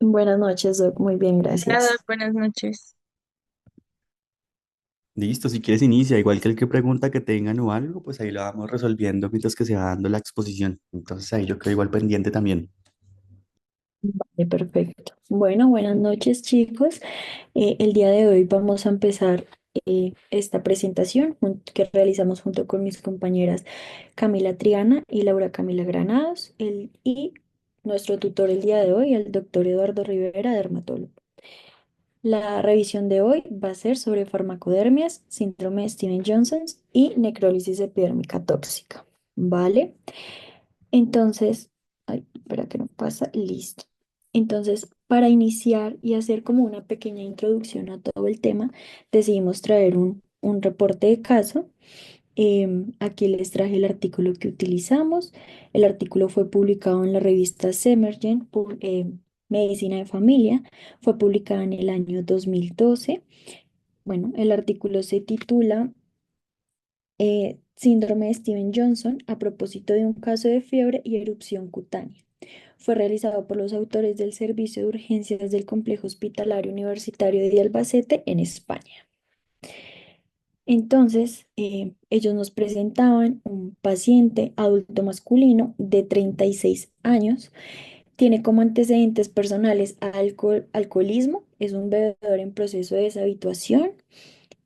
Buenas noches, Doc. Muy bien, Hola, gracias. buenas noches. Listo, si quieres inicia, igual que el que pregunta que tengan o algo, pues ahí lo vamos resolviendo mientras que se va dando la exposición. Entonces ahí yo quedo igual pendiente también. Vale, perfecto. Bueno, buenas noches, chicos. El día de hoy vamos a empezar esta presentación que realizamos junto con mis compañeras Camila Triana y Laura Camila Granados y nuestro tutor el día de hoy, el doctor Eduardo Rivera, dermatólogo. La revisión de hoy va a ser sobre farmacodermias, síndrome de Steven-Johnson y necrólisis epidérmica tóxica. ¿Vale? Entonces, ay, espera que no pasa, listo. Entonces, para iniciar y hacer como una pequeña introducción a todo el tema, decidimos traer un reporte de caso. Aquí les traje el artículo que utilizamos. El artículo fue publicado en la revista Semergen, Medicina de Familia. Fue publicado en el año 2012. Bueno, el artículo se titula Síndrome de Steven-Johnson a propósito de un caso de fiebre y erupción cutánea. Fue realizado por los autores del Servicio de Urgencias del Complejo Hospitalario Universitario de Albacete en España. Entonces, ellos nos presentaban un paciente adulto masculino de 36 años. Tiene como antecedentes personales alcoholismo, es un bebedor en proceso de deshabituación.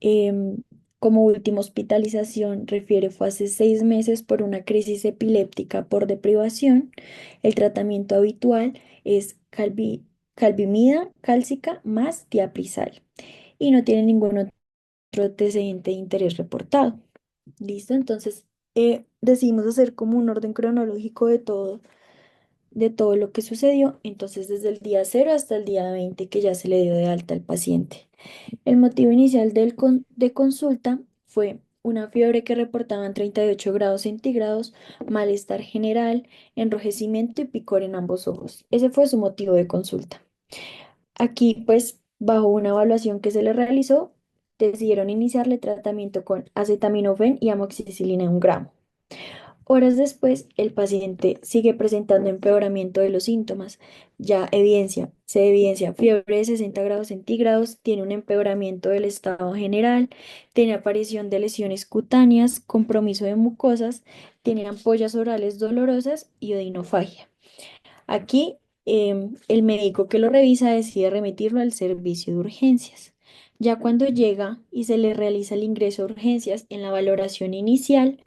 Em, Como última hospitalización, refiere, fue hace 6 meses por una crisis epiléptica por deprivación. El tratamiento habitual es calvimida cálcica más diaprisal y no tiene ningún otro antecedente de interés reportado. ¿Listo? Entonces, decidimos hacer como un orden cronológico de todo lo que sucedió. Entonces, desde el día 0 hasta el día 20 que ya se le dio de alta al paciente. El motivo inicial de consulta fue una fiebre que reportaban 38 grados centígrados, malestar general, enrojecimiento y picor en ambos ojos. Ese fue su motivo de consulta. Aquí, pues, bajo una evaluación que se le realizó, decidieron iniciarle tratamiento con acetaminofén y amoxicilina 1 gramo. Horas después, el paciente sigue presentando empeoramiento de los síntomas. Se evidencia fiebre de 60 grados centígrados, tiene un empeoramiento del estado general, tiene aparición de lesiones cutáneas, compromiso de mucosas, tiene ampollas orales dolorosas y odinofagia. Aquí, el médico que lo revisa decide remitirlo al servicio de urgencias. Ya cuando llega y se le realiza el ingreso a urgencias en la valoración inicial,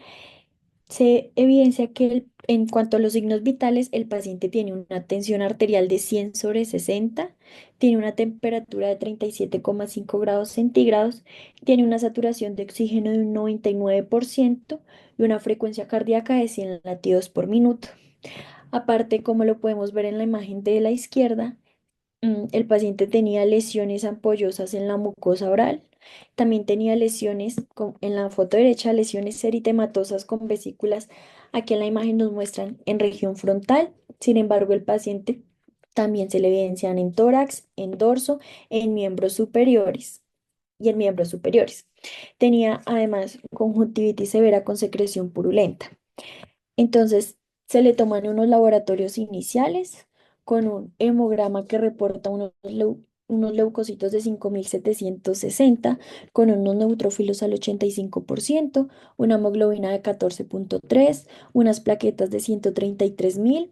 se evidencia que en cuanto a los signos vitales, el paciente tiene una tensión arterial de 100 sobre 60, tiene una temperatura de 37,5 grados centígrados, tiene una saturación de oxígeno de un 99% y una frecuencia cardíaca de 100 latidos por minuto. Aparte, como lo podemos ver en la imagen de la izquierda, el paciente tenía lesiones ampollosas en la mucosa oral. También tenía lesiones en la foto derecha, lesiones eritematosas con vesículas. Aquí en la imagen nos muestran en región frontal. Sin embargo, el paciente también se le evidencian en tórax, en dorso, en miembros superiores y en miembros superiores. Tenía además conjuntivitis severa con secreción purulenta. Entonces, se le toman unos laboratorios iniciales con un hemograma que reporta unos leucocitos de 5.760 con unos neutrófilos al 85%, una hemoglobina de 14,3, unas plaquetas de 133.000,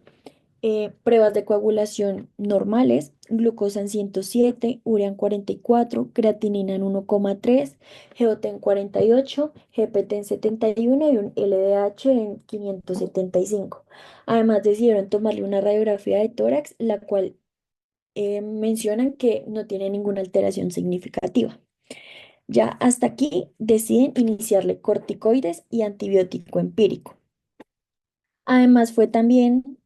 pruebas de coagulación normales, glucosa en 107, urea en 44, creatinina en 1,3, GOT en 48, GPT en 71 y un LDH en 575. Además, decidieron tomarle una radiografía de tórax, la cual mencionan que no tiene ninguna alteración significativa. Ya hasta aquí deciden iniciarle corticoides y antibiótico empírico. Además, fue también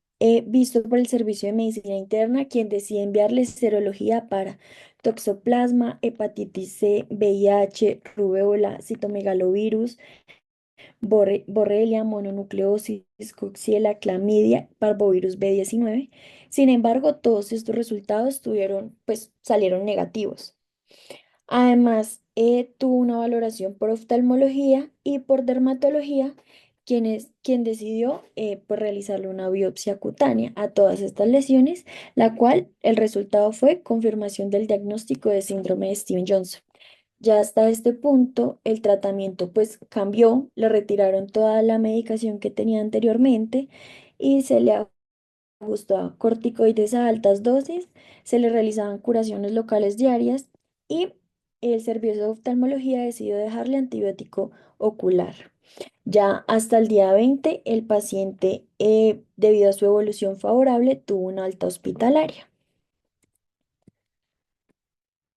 visto por el Servicio de Medicina Interna, quien decide enviarle serología para toxoplasma, hepatitis C, VIH, rubéola, citomegalovirus, borrelia, mononucleosis, coxiela, clamidia, parvovirus B19. Sin embargo, todos estos resultados salieron negativos. Además, tuvo una valoración por oftalmología y por dermatología, quien decidió pues realizarle una biopsia cutánea a todas estas lesiones, la cual el resultado fue confirmación del diagnóstico de síndrome de Steven-Johnson. Ya hasta este punto, el tratamiento pues cambió, le retiraron toda la medicación que tenía anteriormente y se le ajustó a corticoides a altas dosis, se le realizaban curaciones locales diarias y el servicio de oftalmología decidió dejarle antibiótico ocular. Ya hasta el día 20, el paciente, debido a su evolución favorable, tuvo una alta hospitalaria.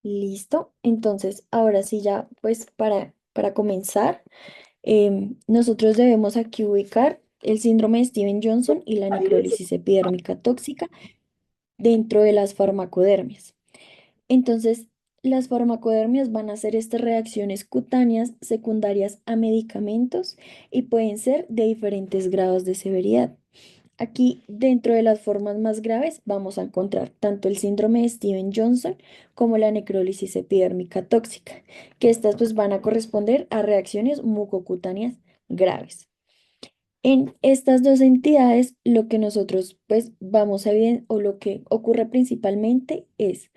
Listo. Entonces, ahora sí ya, pues para comenzar, nosotros debemos aquí ubicar el síndrome de Steven-Johnson y la necrólisis epidérmica tóxica dentro de las farmacodermias. Entonces, las farmacodermias van a ser estas reacciones cutáneas secundarias a medicamentos y pueden ser de diferentes grados de severidad. Aquí, dentro de las formas más graves, vamos a encontrar tanto el síndrome de Steven-Johnson como la necrólisis epidérmica tóxica, que estas pues van a corresponder a reacciones mucocutáneas graves. En estas dos entidades, lo que nosotros pues vamos a ver o lo que ocurre principalmente es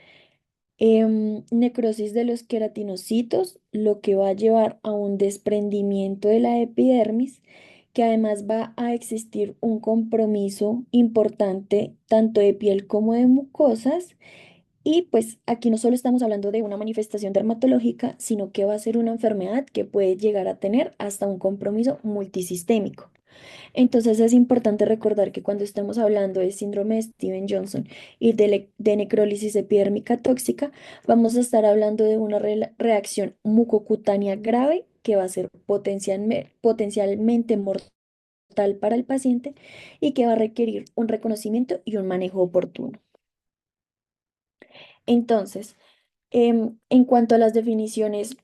necrosis de los queratinocitos, lo que va a llevar a un desprendimiento de la epidermis, que además va a existir un compromiso importante tanto de piel como de mucosas. Y pues aquí no solo estamos hablando de una manifestación dermatológica, sino que va a ser una enfermedad que puede llegar a tener hasta un compromiso multisistémico. Entonces es importante recordar que cuando estamos hablando de síndrome de Steven-Johnson y de necrólisis epidérmica tóxica, vamos a estar hablando de una reacción mucocutánea grave que va a ser potencialmente mortal para el paciente y que va a requerir un reconocimiento y un manejo oportuno. Entonces, en cuanto a las definiciones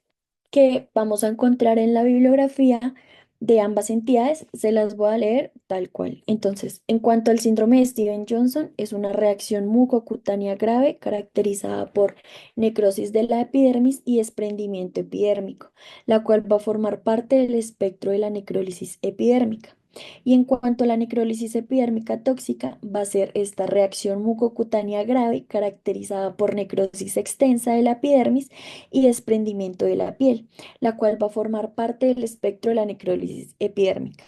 que vamos a encontrar en la bibliografía de ambas entidades, se las voy a leer tal cual. Entonces, en cuanto al síndrome de Steven-Johnson, es una reacción mucocutánea grave caracterizada por necrosis de la epidermis y desprendimiento epidérmico, la cual va a formar parte del espectro de la necrólisis epidérmica. Y en cuanto a la necrólisis epidérmica tóxica, va a ser esta reacción mucocutánea grave caracterizada por necrosis extensa de la epidermis y desprendimiento de la piel, la cual va a formar parte del espectro de la necrólisis epidérmica.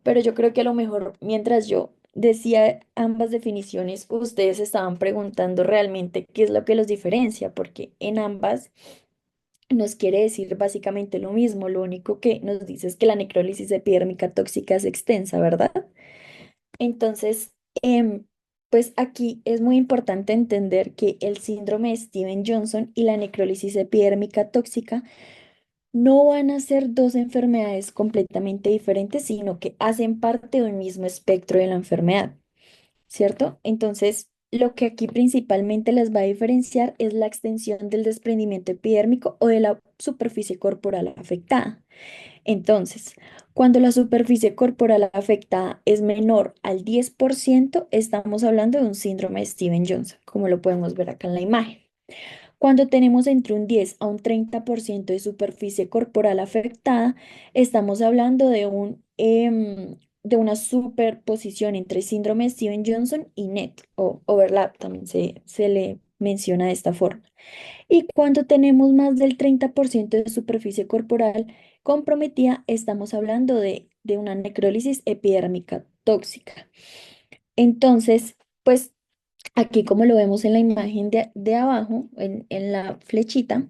Pero yo creo que a lo mejor mientras yo decía ambas definiciones, ustedes estaban preguntando realmente qué es lo que los diferencia, porque en ambas nos quiere decir básicamente lo mismo, lo único que nos dice es que la necrólisis epidérmica tóxica es extensa, ¿verdad? Entonces, pues aquí es muy importante entender que el síndrome de Steven-Johnson y la necrólisis epidérmica tóxica no van a ser dos enfermedades completamente diferentes, sino que hacen parte de un mismo espectro de la enfermedad, ¿cierto? Entonces, lo que aquí principalmente les va a diferenciar es la extensión del desprendimiento epidérmico o de la superficie corporal afectada. Entonces, cuando la superficie corporal afectada es menor al 10%, estamos hablando de un síndrome de Steven-Johnson, como lo podemos ver acá en la imagen. Cuando tenemos entre un 10 a un 30% de superficie corporal afectada, estamos hablando de una superposición entre síndrome de Steven-Johnson y NET o overlap, también se le menciona de esta forma. Y cuando tenemos más del 30% de superficie corporal comprometida, estamos hablando de una necrólisis epidérmica tóxica. Entonces, pues aquí como lo vemos en la imagen de abajo, en la flechita,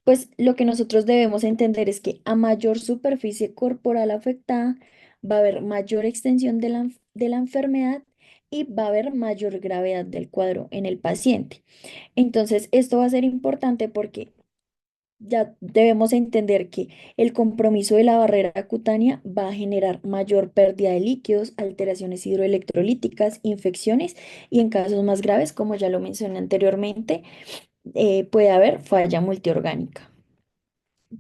pues lo que nosotros debemos entender es que a mayor superficie corporal afectada, va a haber mayor extensión de la enfermedad y va a haber mayor gravedad del cuadro en el paciente. Entonces, esto va a ser importante porque ya debemos entender que el compromiso de la barrera cutánea va a generar mayor pérdida de líquidos, alteraciones hidroelectrolíticas, infecciones y en casos más graves, como ya lo mencioné anteriormente, puede haber falla multiorgánica.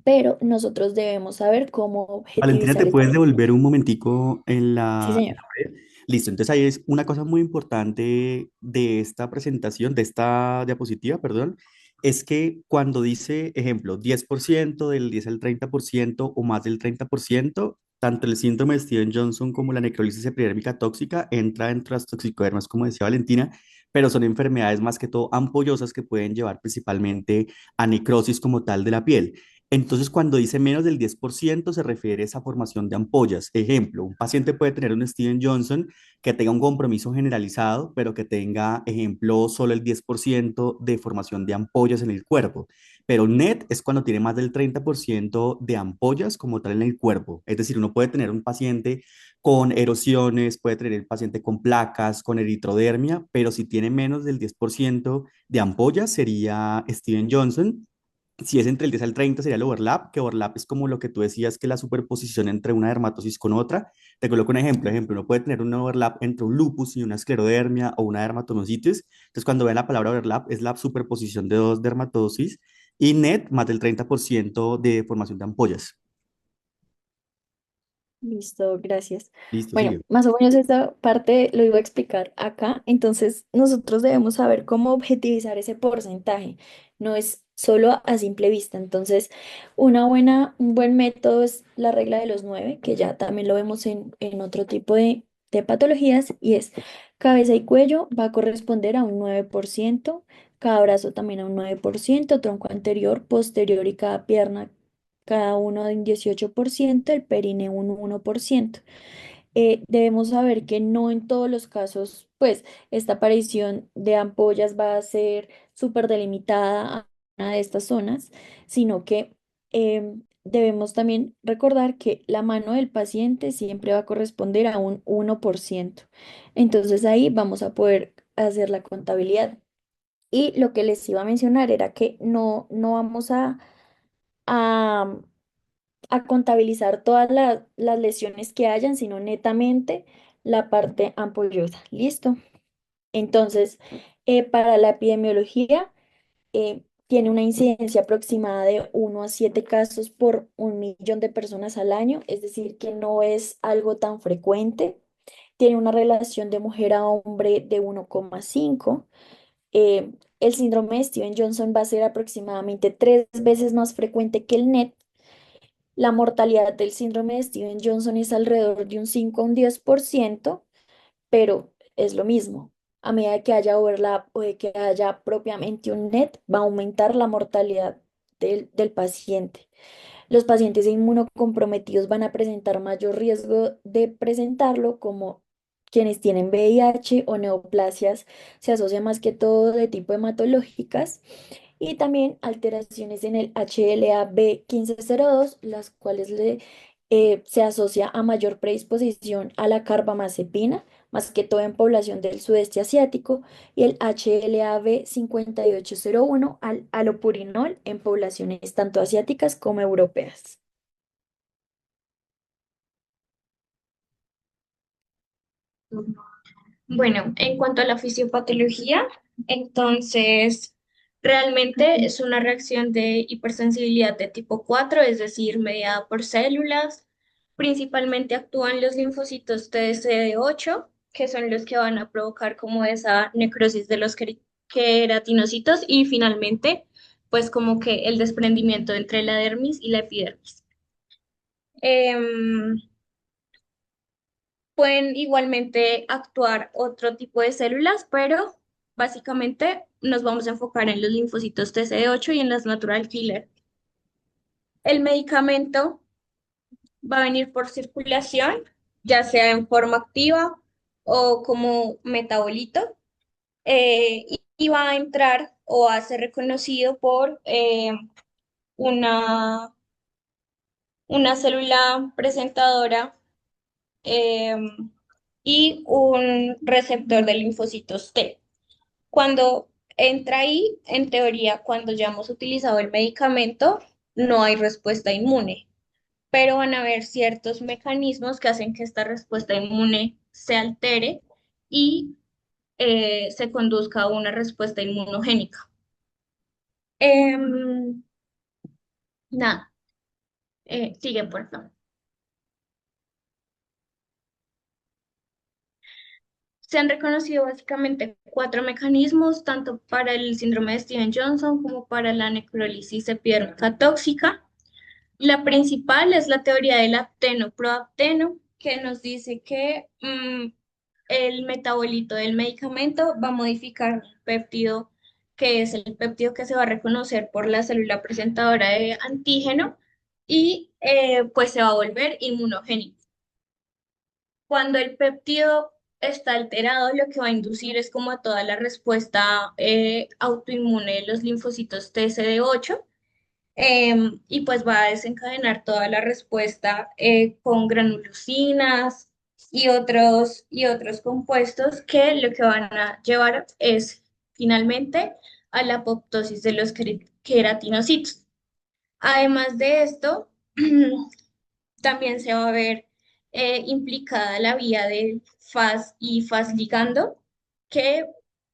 Pero nosotros debemos saber cómo Valentina, ¿te objetivizar puedes este. devolver un momentico en Sí, la señor. red? Listo, entonces ahí es una cosa muy importante de esta presentación, de esta diapositiva, perdón, es que cuando dice, ejemplo, 10% del 10 al 30% o más del 30%, tanto el síndrome de Steven-Johnson como la necrólisis epidérmica tóxica entra dentro de las toxicodermas, como decía Valentina, pero son enfermedades más que todo ampollosas que pueden llevar principalmente a necrosis como tal de la piel. Entonces, cuando dice menos del 10% se refiere a esa formación de ampollas. Ejemplo, un paciente puede tener un Steven Johnson que tenga un compromiso generalizado, pero que tenga, ejemplo, solo el 10% de formación de ampollas en el cuerpo. Pero NET es cuando tiene más del 30% de ampollas como tal en el cuerpo. Es decir, uno puede tener un paciente con erosiones, puede tener el paciente con placas, con eritrodermia, pero si tiene menos del 10% de ampollas sería Steven Johnson. Si es entre el 10 al 30 sería el overlap, que overlap es como lo que tú decías, que la superposición entre una dermatosis con otra. Te coloco un ejemplo. Ejemplo, uno puede tener un overlap entre un lupus y una esclerodermia o una dermatomositis. Entonces, cuando ven la palabra overlap, es la superposición de dos dermatosis y net más del 30% de formación de ampollas. Listo, gracias. Listo, Bueno, sigue. más o menos esta parte lo iba a explicar acá. Entonces, nosotros debemos saber cómo objetivizar ese porcentaje. No es solo a simple vista. Entonces, un buen método es la regla de los 9, que ya también lo vemos en otro tipo de patologías, y es cabeza y cuello va a corresponder a un 9%, cada brazo también a un 9%, tronco anterior, posterior y cada pierna cada uno de un 18%, el perine un 1%. Debemos saber que no en todos los casos, pues, esta aparición de ampollas va a ser súper delimitada a una de estas zonas, sino que debemos también recordar que la mano del paciente siempre va a corresponder a un 1%. Entonces ahí vamos a poder hacer la contabilidad. Y lo que les iba a mencionar era que no vamos a contabilizar todas las lesiones que hayan, sino netamente la parte ampollosa. ¿Listo? Entonces, para la epidemiología, tiene una incidencia aproximada de 1 a 7 casos por 1 millón de personas al año, es decir, que no es algo tan frecuente. Tiene una relación de mujer a hombre de 1,5. El síndrome de Steven Johnson va a ser aproximadamente 3 veces más frecuente que el NET. La mortalidad del síndrome de Steven Johnson es alrededor de un 5 a un 10%, pero es lo mismo. A medida que haya overlap o de que haya propiamente un NET, va a aumentar la mortalidad del paciente. Los pacientes inmunocomprometidos van a presentar mayor riesgo de presentarlo, como quienes tienen VIH o neoplasias, se asocia más que todo de tipo hematológicas, y también alteraciones en el HLA-B1502, las cuales se asocia a mayor predisposición a la carbamazepina, más que todo en población del sudeste asiático, y el HLA-B5801 al alopurinol en poblaciones tanto asiáticas como europeas. Bueno, en cuanto a la fisiopatología, entonces realmente es una reacción de hipersensibilidad de tipo 4, es decir, mediada por células. Principalmente actúan los linfocitos TSD8, que son los que van a provocar como esa necrosis de los queratinocitos y finalmente, pues como que el desprendimiento entre la dermis y la epidermis. Em, Pueden igualmente actuar otro tipo de células, pero básicamente nos vamos a enfocar en los linfocitos TCD8 y en las natural killer. El medicamento va a venir por circulación, ya sea en forma activa o como metabolito, y va a entrar o a ser reconocido por una, una célula presentadora eh, y un receptor de linfocitos T. Cuando entra ahí, en teoría, cuando ya hemos utilizado el medicamento, no hay respuesta inmune, pero van a haber ciertos mecanismos que hacen que esta respuesta inmune se altere y se conduzca a una respuesta inmunogénica. Em, Nada, sigue por favor. Se han reconocido básicamente cuatro mecanismos, tanto para el síndrome de Steven Johnson como para la necrólisis epidérmica tóxica. La principal es la teoría del apteno-proapteno, que nos dice que el metabolito del medicamento va a modificar el péptido, que es el péptido que se va a reconocer por la célula presentadora de antígeno y pues se va a volver inmunogénico. Cuando el péptido está alterado, lo que va a inducir es como a toda la respuesta autoinmune de los linfocitos TCD8 y pues va a desencadenar toda la respuesta con granulosinas y otros compuestos que lo que van a llevar es finalmente a la apoptosis de los queratinocitos. Además de esto, también se va a ver implicada la vía del FAS y FAS ligando, que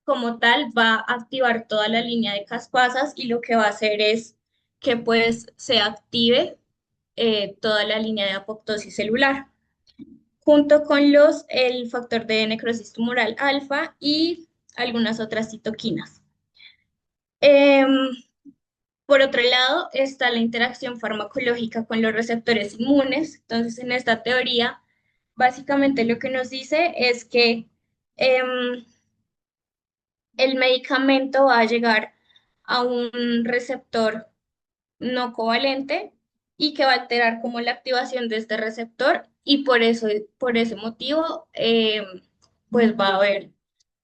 como tal va a activar toda la línea de caspasas y lo que va a hacer es que pues se active toda la línea de apoptosis celular, junto con el factor de necrosis tumoral alfa y algunas otras citoquinas. Em, por otro lado, está la interacción farmacológica con los receptores inmunes. Entonces, en esta teoría, básicamente lo que nos dice es que em, el medicamento va a llegar a un receptor no covalente y que va a alterar como la activación de este receptor y por eso, por ese motivo, pues va a haber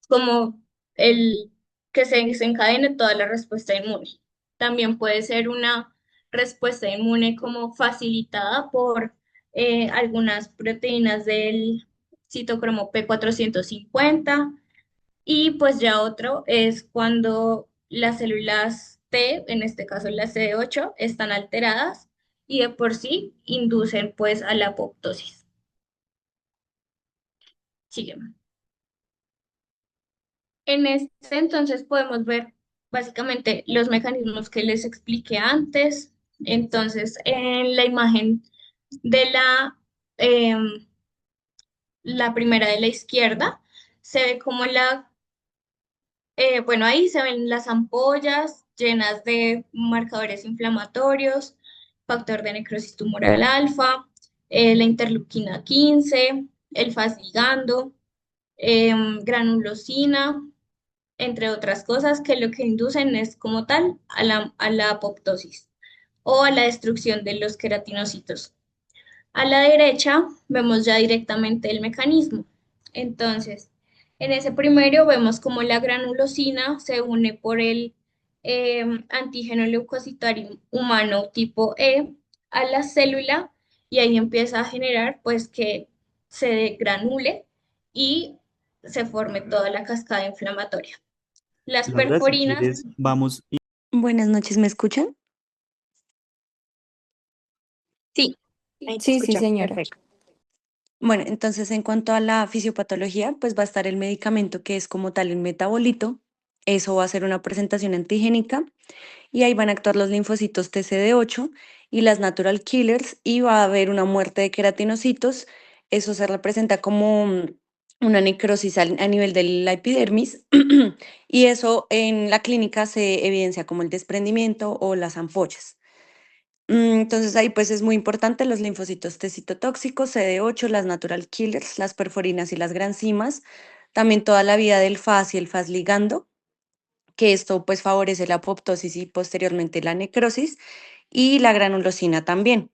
como el que se desencadene toda la respuesta inmune. También puede ser una respuesta inmune como facilitada por algunas proteínas del citocromo P450 y pues ya otro es cuando las células T, en este caso las CD8, están alteradas y de por sí inducen pues a la apoptosis. Sígueme. En este entonces podemos ver básicamente los mecanismos que les expliqué antes. Entonces, en la imagen de la primera de la izquierda, se ve como bueno, ahí se ven las ampollas llenas de marcadores inflamatorios, factor de necrosis tumoral alfa, la interleuquina 15, el fasligando, granulosina, entre otras cosas, que lo que inducen es como tal a la apoptosis o a la destrucción de los queratinocitos. A la derecha vemos ya directamente el mecanismo. Entonces, en ese primero vemos como la granulosina se une por el antígeno leucocitario humano tipo E a la célula y ahí empieza a generar pues que se granule y se forme toda la cascada inflamatoria. Las Sandra, si perforinas, quieres, vamos. Buenas noches, ¿me escuchan? sí, Ahí te Sí, sí, escuchamos, señora. perfecto. Bueno, entonces en cuanto a la fisiopatología, pues va a estar el medicamento que es como tal el metabolito. Eso va a ser una presentación antigénica y ahí van a actuar los linfocitos TCD8 y las natural killers y va a haber una muerte de queratinocitos. Eso se representa como una necrosis a nivel de la epidermis y eso en la clínica se evidencia como el desprendimiento o las ampollas. Entonces ahí pues es muy importante los linfocitos T citotóxicos, CD8, las natural killers, las perforinas y las granzimas, también toda la vida del FAS y el FAS ligando, que esto pues favorece la apoptosis y posteriormente la necrosis, y la granulosina también,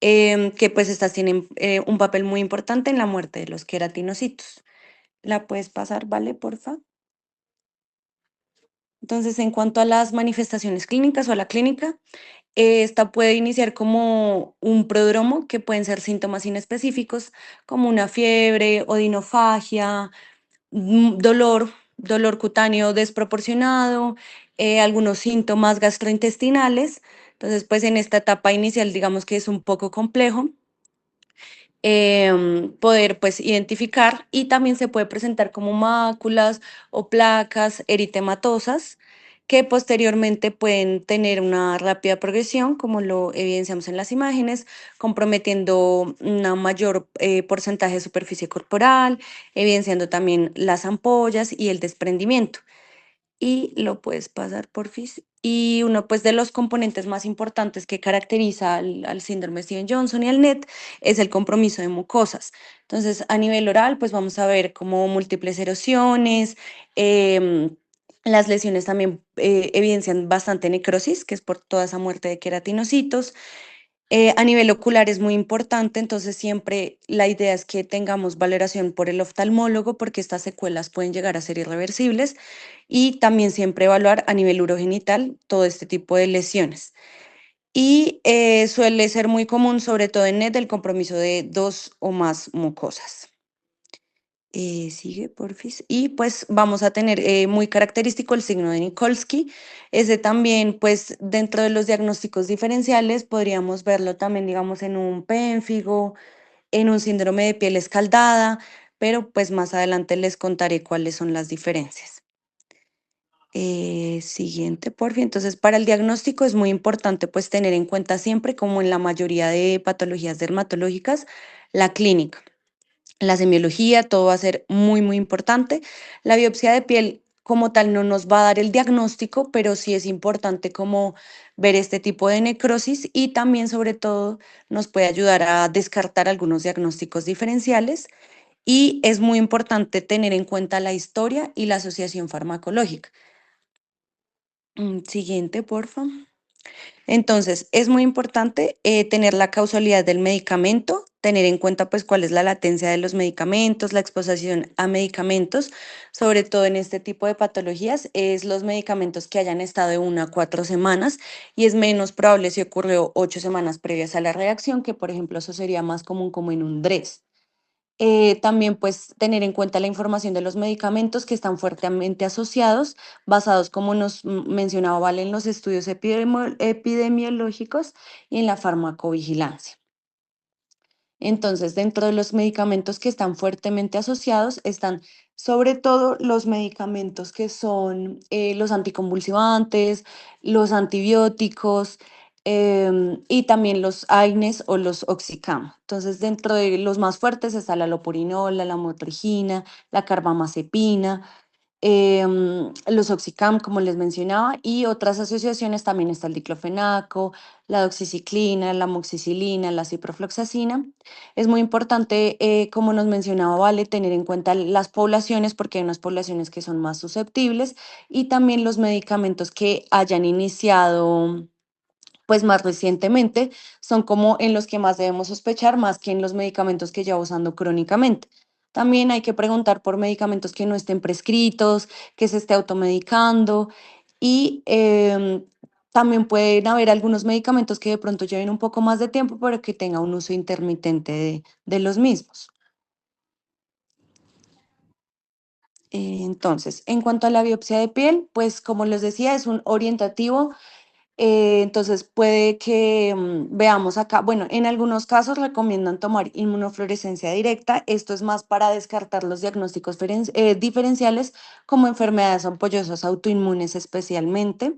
que pues estas tienen un papel muy importante en la muerte de los queratinocitos. ¿La puedes pasar, vale, porfa? Entonces, en cuanto a las manifestaciones clínicas o a la clínica, esta puede iniciar como un prodromo, que pueden ser síntomas inespecíficos, como una fiebre, odinofagia, dolor cutáneo desproporcionado, algunos síntomas gastrointestinales. Entonces, pues en esta etapa inicial, digamos que es un poco complejo poder pues identificar y también se puede presentar como máculas o placas eritematosas que posteriormente pueden tener una rápida progresión, como lo evidenciamos en las imágenes, comprometiendo una mayor porcentaje de superficie corporal, evidenciando también las ampollas y el desprendimiento. y lo puedes pasar, porfis. Y uno pues de los componentes más importantes que caracteriza al síndrome Steven-Johnson y al NET es el compromiso de mucosas. Entonces, a nivel oral, pues vamos a ver como múltiples erosiones, em, las lesiones también evidencian bastante necrosis, que es por toda esa muerte de queratinocitos. A nivel ocular es muy importante, entonces siempre la idea es que tengamos valoración por el oftalmólogo porque estas secuelas pueden llegar a ser irreversibles y también siempre evaluar a nivel urogenital todo este tipo de lesiones. Y suele ser muy común, sobre todo en NET, el compromiso de dos o más mucosas. Sigue, porfis. Y pues vamos a tener muy característico el signo de Nikolsky. Ese también, pues dentro de los diagnósticos diferenciales, podríamos verlo también, digamos, en un pénfigo, en un síndrome de piel escaldada, pero pues más adelante les contaré cuáles son las diferencias. Siguiente, porfi. Entonces, para el diagnóstico es muy importante pues tener en cuenta siempre, como en la mayoría de patologías dermatológicas, la clínica. La semiología, todo va a ser muy, muy importante. La biopsia de piel como tal no nos va a dar el diagnóstico, pero sí es importante como ver este tipo de necrosis y también sobre todo nos puede ayudar a descartar algunos diagnósticos diferenciales y es muy importante tener en cuenta la historia y la asociación farmacológica. Siguiente, porfa. Entonces, es muy importante tener la causalidad del medicamento, tener en cuenta pues cuál es la latencia de los medicamentos, la exposición a medicamentos, sobre todo en este tipo de patologías, es los medicamentos que hayan estado de 1 a 4 semanas y es menos probable si ocurrió 8 semanas previas a la reacción, que por ejemplo eso sería más común como en un DRES. También pues tener en cuenta la información de los medicamentos que están fuertemente asociados, basados como nos mencionaba Vale en los estudios epidemiológicos y en la farmacovigilancia. Entonces, dentro de los medicamentos que están fuertemente asociados están sobre todo los medicamentos que son los anticonvulsivantes, los antibióticos y también los AINES o los Oxicam. Entonces, dentro de los más fuertes está la loporinola, la motrigina, la carbamazepina, los Oxicam, como les mencionaba, y otras asociaciones también está el diclofenaco, la doxiciclina, la amoxicilina, la ciprofloxacina. Es muy importante, como nos mencionaba Vale, tener en cuenta las poblaciones porque hay unas poblaciones que son más susceptibles y también los medicamentos que hayan iniciado pues más recientemente son como en los que más debemos sospechar, más que en los medicamentos que lleva usando crónicamente. También hay que preguntar por medicamentos que no estén prescritos, que se esté automedicando y también pueden haber algunos medicamentos que de pronto lleven un poco más de tiempo, pero que tenga un uso intermitente de los mismos. Entonces, en cuanto a la biopsia de piel, pues como les decía, es un orientativo. Entonces puede que veamos acá, bueno, en algunos casos recomiendan tomar inmunofluorescencia directa. Esto es más para descartar los diagnósticos diferenciales como enfermedades ampollosas autoinmunes especialmente.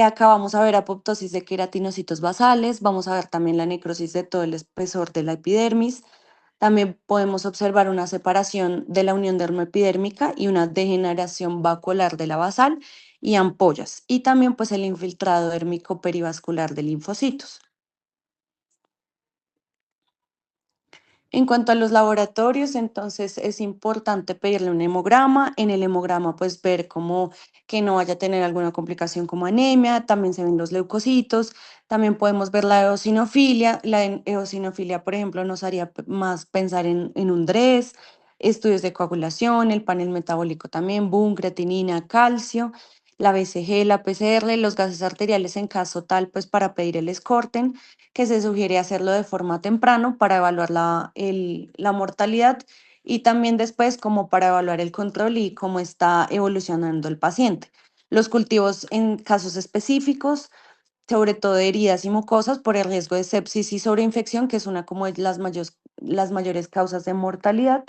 Acá vamos a ver apoptosis de queratinocitos basales, vamos a ver también la necrosis de todo el espesor de la epidermis. También podemos observar una separación de la unión dermoepidérmica y una degeneración vacuolar de la basal y ampollas, y también pues el infiltrado dérmico perivascular de linfocitos. En cuanto a los laboratorios, entonces es importante pedirle un hemograma. En el hemograma, pues ver como que no vaya a tener alguna complicación como anemia. También se ven los leucocitos. También podemos ver la eosinofilia. La eosinofilia, por ejemplo, nos haría más pensar en un DRES. Estudios de coagulación, el panel metabólico también, BUN, creatinina, calcio, la BCG, la PCR, los gases arteriales en caso tal, pues para pedir el escorten que se sugiere hacerlo de forma temprano para evaluar la mortalidad y también después como para evaluar el control y cómo está evolucionando el paciente. Los cultivos en casos específicos, sobre todo de heridas y mucosas por el riesgo de sepsis y sobreinfección, que es una como de las mayores causas de mortalidad.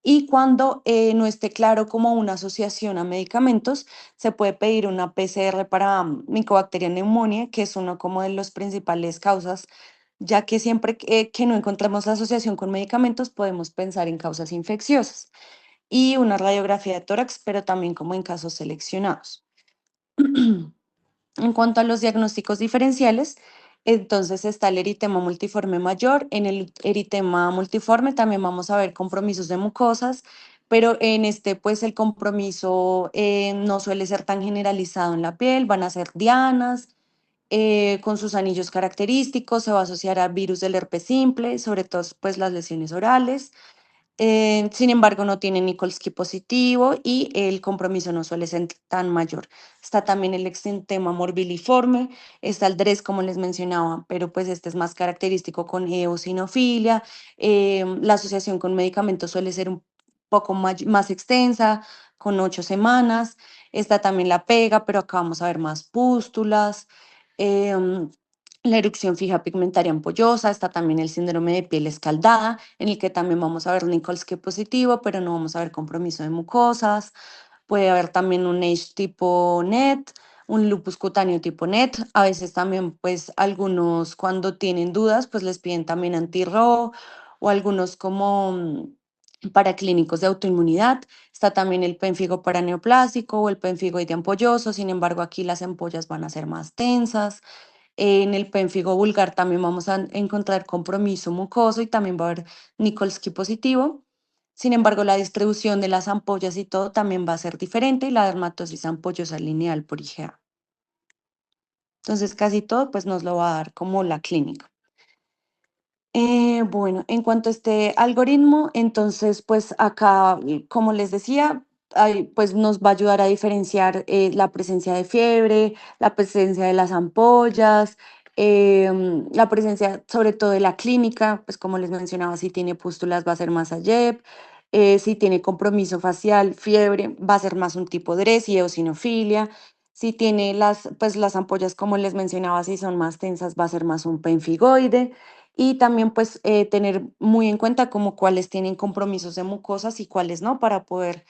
Y cuando no esté claro como una asociación a medicamentos, se puede pedir una PCR para Mycobacterium pneumoniae, que es uno como de las principales causas, ya que siempre que no encontramos la asociación con medicamentos, podemos pensar en causas infecciosas. y una radiografía de tórax, pero también como en casos seleccionados. En cuanto a los diagnósticos diferenciales, entonces está el eritema multiforme mayor. En el eritema multiforme también vamos a ver compromisos de mucosas, pero en este pues el compromiso no suele ser tan generalizado en la piel, van a ser dianas, con sus anillos característicos, se va a asociar a virus del herpes simple, sobre todo pues las lesiones orales. Sin embargo, no tiene Nikolsky positivo y el compromiso no suele ser tan mayor. Está también el exantema morbiliforme, está el DRES, como les mencionaba, pero pues este es más característico con eosinofilia. La asociación con medicamentos suele ser un poco más extensa, con 8 semanas. Está también la pega, pero acá vamos a ver más pústulas. em, la erupción fija pigmentaria ampollosa, está también el síndrome de piel escaldada, en el que también vamos a ver Nikolsky positivo, pero no vamos a ver compromiso de mucosas. Puede haber también un H tipo NET, un lupus cutáneo tipo NET. A veces también, pues, algunos cuando tienen dudas, pues les piden también anti-RO o algunos como paraclínicos de autoinmunidad. Está también el pénfigo paraneoplásico o el pénfigoide ampolloso. Sin embargo, aquí las ampollas van a ser más tensas. En el pénfigo vulgar también vamos a encontrar compromiso mucoso y también va a haber Nikolsky positivo. Sin embargo, la distribución de las ampollas y todo también va a ser diferente y la dermatosis ampollosa lineal por IgA. Entonces, casi todo pues nos lo va a dar como la clínica. Bueno, en cuanto a este algoritmo, entonces, pues acá, como les decía, pues nos va a ayudar a diferenciar la presencia de fiebre, la presencia de las ampollas, la presencia sobre todo de la clínica, pues como les mencionaba, si tiene pústulas va a ser más AYEP, si tiene compromiso facial, fiebre, va a ser más un tipo DRES y eosinofilia. Si tiene pues las ampollas, como les mencionaba, si son más tensas, va a ser más un pemfigoide y también pues tener muy en cuenta como cuáles tienen compromisos de mucosas y cuáles no para poder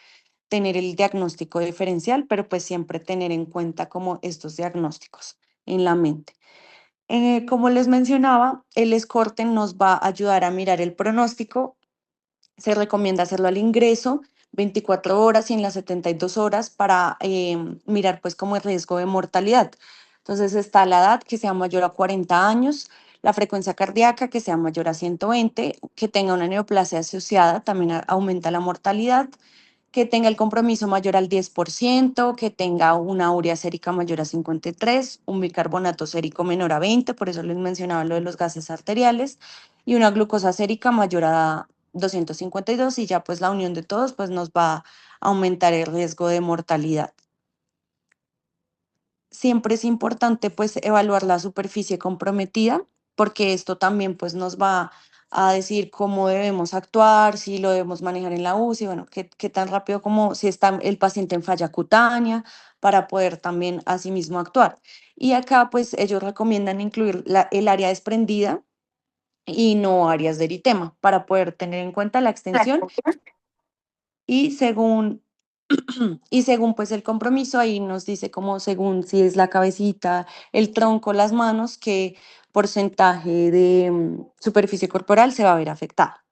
tener el diagnóstico diferencial, pero pues siempre tener en cuenta como estos diagnósticos en la mente. Como les mencionaba, el escorte nos va a ayudar a mirar el pronóstico. Se recomienda hacerlo al ingreso, 24 horas y en las 72 horas para mirar pues como el riesgo de mortalidad. Entonces está la edad que sea mayor a 40 años, la frecuencia cardíaca que sea mayor a 120, que tenga una neoplasia asociada, también aumenta la mortalidad, que tenga el compromiso mayor al 10%, que tenga una urea sérica mayor a 53, un bicarbonato sérico menor a 20, por eso les mencionaba lo de los gases arteriales, y una glucosa sérica mayor a 252 y ya pues la unión de todos pues nos va a aumentar el riesgo de mortalidad. Siempre es importante pues evaluar la superficie comprometida porque esto también pues nos va a decir cómo debemos actuar, si lo debemos manejar en la UCI, bueno, qué tan rápido como si está el paciente en falla cutánea para poder también asimismo actuar. Y acá pues ellos recomiendan incluir el área desprendida y no áreas de eritema para poder tener en cuenta la extensión y según y según pues el compromiso, ahí nos dice como según si es la cabecita, el tronco, las manos, qué porcentaje de superficie corporal se va a ver afectada.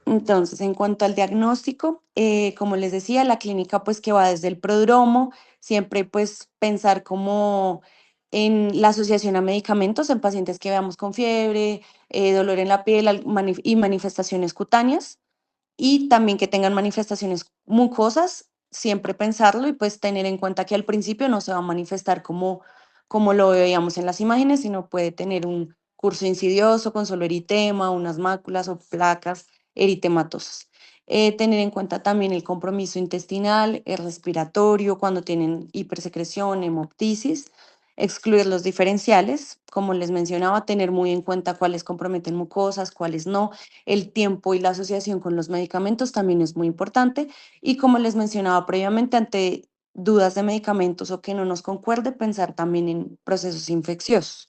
Entonces, en cuanto al diagnóstico, como les decía, la clínica pues que va desde el prodromo, siempre pues pensar como en la asociación a medicamentos en pacientes que veamos con fiebre, dolor en la piel y manifestaciones cutáneas y también que tengan manifestaciones mucosas, siempre pensarlo y pues tener en cuenta que al principio no se va a manifestar como lo veíamos en las imágenes, sino puede tener un curso insidioso con solo eritema, unas máculas o placas eritematosas. Tener en cuenta también el compromiso intestinal, el respiratorio, cuando tienen hipersecreción, hemoptisis, excluir los diferenciales, como les mencionaba, tener muy en cuenta cuáles comprometen mucosas, cuáles no, el tiempo y la asociación con los medicamentos también es muy importante. Y como les mencionaba previamente, ante dudas de medicamentos o que no nos concuerde, pensar también en procesos infecciosos.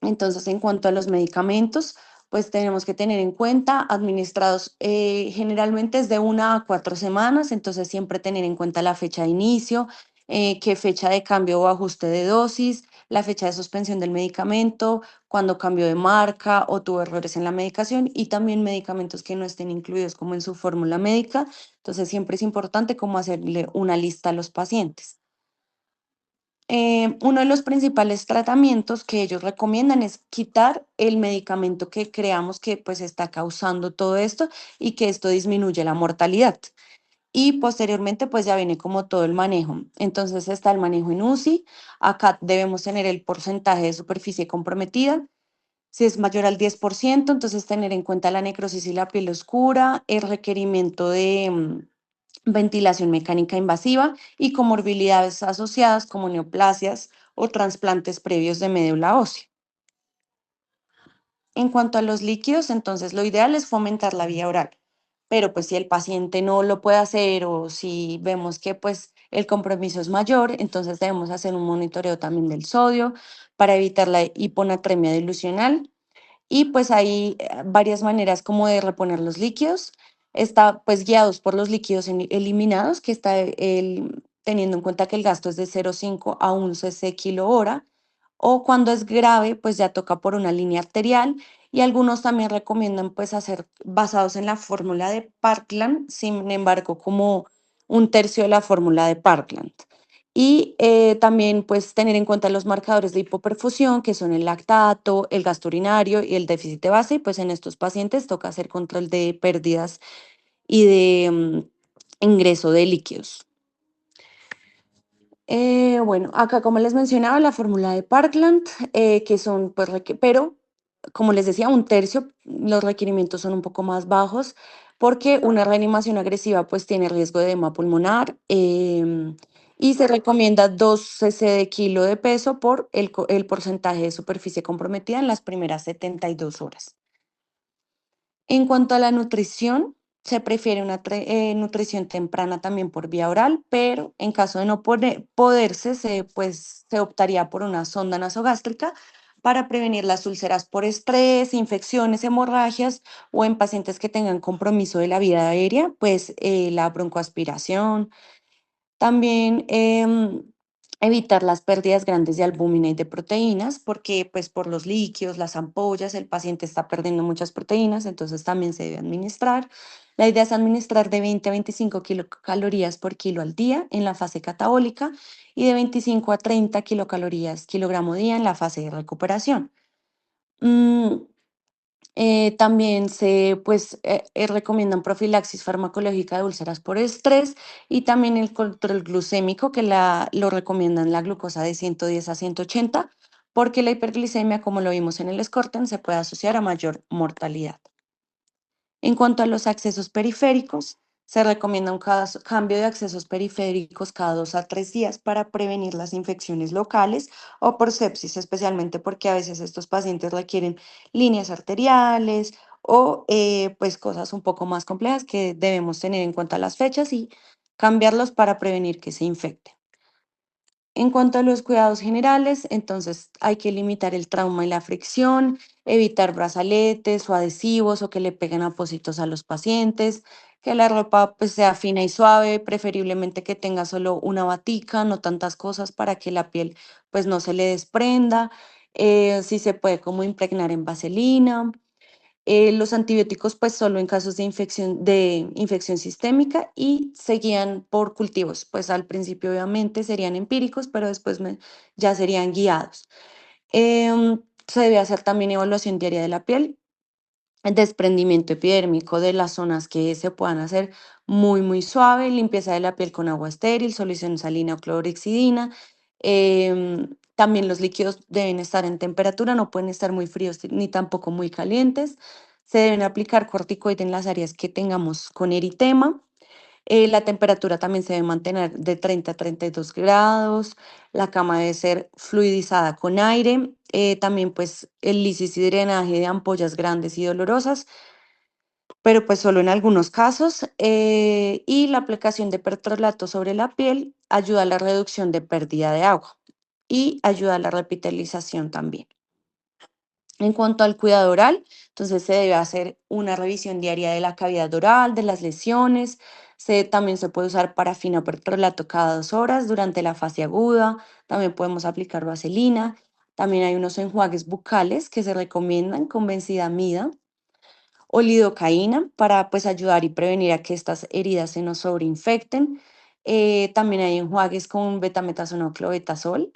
Entonces, en cuanto a los medicamentos, pues tenemos que tener en cuenta, administrados generalmente es de 1 a 4 semanas, entonces siempre tener en cuenta la fecha de inicio, qué fecha de cambio o ajuste de dosis, la fecha de suspensión del medicamento, cuando cambió de marca o tuvo errores en la medicación y también medicamentos que no estén incluidos como en su fórmula médica. Entonces siempre es importante como hacerle una lista a los pacientes. Uno de los principales tratamientos que ellos recomiendan es quitar el medicamento que creamos que pues está causando todo esto y que esto disminuye la mortalidad. Y posteriormente pues ya viene como todo el manejo. Entonces está el manejo en UCI. Acá debemos tener el porcentaje de superficie comprometida. Si es mayor al 10%, entonces tener en cuenta la necrosis y la piel oscura, el requerimiento de ventilación mecánica invasiva y comorbilidades asociadas como neoplasias o trasplantes previos de médula ósea. En cuanto a los líquidos, entonces lo ideal es fomentar la vía oral, pero pues si el paciente no lo puede hacer o si vemos que pues el compromiso es mayor, entonces debemos hacer un monitoreo también del sodio para evitar la hiponatremia dilucional. Y pues hay varias maneras como de reponer los líquidos. Está pues guiados por los líquidos eliminados, que está teniendo en cuenta que el gasto es de 0,5 a 1 cc kilo hora. O cuando es grave, pues ya toca por una línea arterial. Y algunos también recomiendan pues hacer basados en la fórmula de Parkland, sin embargo, como un tercio de la fórmula de Parkland. Y también pues tener en cuenta los marcadores de hipoperfusión, que son el lactato, el gasto urinario y el déficit de base. Y pues en estos pacientes toca hacer control de pérdidas y de ingreso de líquidos. Bueno, acá como les mencionaba, la fórmula de Parkland, que son pues, pero como les decía, un tercio, los requerimientos son un poco más bajos porque una reanimación agresiva pues tiene riesgo de edema pulmonar y se recomienda 2 cc de kilo de peso por el porcentaje de superficie comprometida en las primeras 72 horas. En cuanto a la nutrición, se prefiere una nutrición temprana también por vía oral, pero en caso de no poderse, se optaría por una sonda nasogástrica para prevenir las úlceras por estrés, infecciones, hemorragias o en pacientes que tengan compromiso de la vía aérea, pues la broncoaspiración. También evitar las pérdidas grandes de albúmina y de proteínas, porque pues por los líquidos, las ampollas, el paciente está perdiendo muchas proteínas, entonces también se debe administrar. La idea es administrar de 20 a 25 kilocalorías por kilo al día en la fase catabólica y de 25 a 30 kilocalorías kilogramo día en la fase de recuperación. Mm, También recomiendan profilaxis farmacológica de úlceras por estrés y también el control glucémico, que lo recomiendan la glucosa de 110 a 180, porque la hiperglicemia, como lo vimos en el Scorten, se puede asociar a mayor mortalidad. En cuanto a los accesos periféricos, se recomienda un cambio de accesos periféricos cada 2 a 3 días para prevenir las infecciones locales o por sepsis, especialmente porque a veces estos pacientes requieren líneas arteriales o pues cosas un poco más complejas que debemos tener en cuenta las fechas y cambiarlos para prevenir que se infecten. En cuanto a los cuidados generales, entonces hay que limitar el trauma y la fricción, evitar brazaletes o adhesivos o que le peguen apósitos a los pacientes, que la ropa pues sea fina y suave, preferiblemente que tenga solo una batica, no tantas cosas para que la piel pues no se le desprenda, si se puede como impregnar en vaselina. Los antibióticos, pues solo en casos de infección sistémica y seguían por cultivos. Pues al principio, obviamente, serían empíricos, pero después ya serían guiados. Se debe hacer también evaluación diaria de la piel, el desprendimiento epidérmico de las zonas que se puedan hacer muy, muy suave, limpieza de la piel con agua estéril, solución salina o clorhexidina. También los líquidos deben estar en temperatura, no pueden estar muy fríos ni tampoco muy calientes. Se deben aplicar corticoides en las áreas que tengamos con eritema. La temperatura también se debe mantener de 30 a 32 grados. La cama debe ser fluidizada con aire. También pues el lisis y drenaje de ampollas grandes y dolorosas, pero pues solo en algunos casos. Y la aplicación de pertrolato sobre la piel ayuda a la reducción de pérdida de agua y ayuda a la repitalización también. En cuanto al cuidado oral, entonces se debe hacer una revisión diaria de la cavidad oral, de las lesiones, También se puede usar parafina pertrolato cada 2 horas durante la fase aguda. También podemos aplicar vaselina. También hay unos enjuagues bucales que se recomiendan con benzidamida o lidocaína para pues ayudar y prevenir a que estas heridas se nos sobreinfecten. También hay enjuagues con betametasona o clobetasol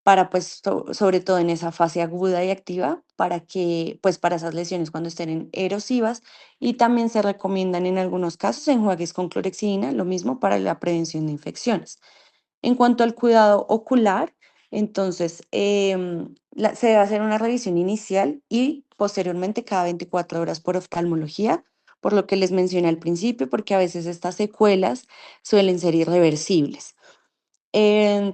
para pues sobre todo en esa fase aguda y activa para que pues para esas lesiones cuando estén erosivas, y también se recomiendan en algunos casos enjuagues con clorexidina, lo mismo para la prevención de infecciones. En cuanto al cuidado ocular, entonces se debe hacer una revisión inicial y posteriormente cada 24 horas por oftalmología, por lo que les mencioné al principio, porque a veces estas secuelas suelen ser irreversibles.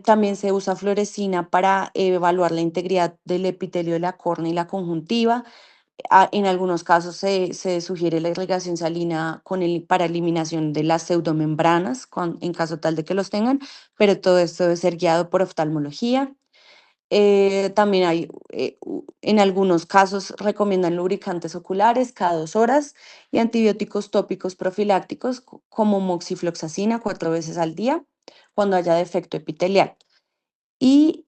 También se usa fluorescina para evaluar la integridad del epitelio de la córnea y la conjuntiva. En algunos casos se sugiere la irrigación salina para eliminación de las pseudomembranas, en caso tal de que los tengan, pero todo esto debe ser guiado por oftalmología. También hay, en algunos casos recomiendan lubricantes oculares cada 2 horas y antibióticos tópicos profilácticos como moxifloxacina 4 veces al día cuando haya defecto epitelial. Y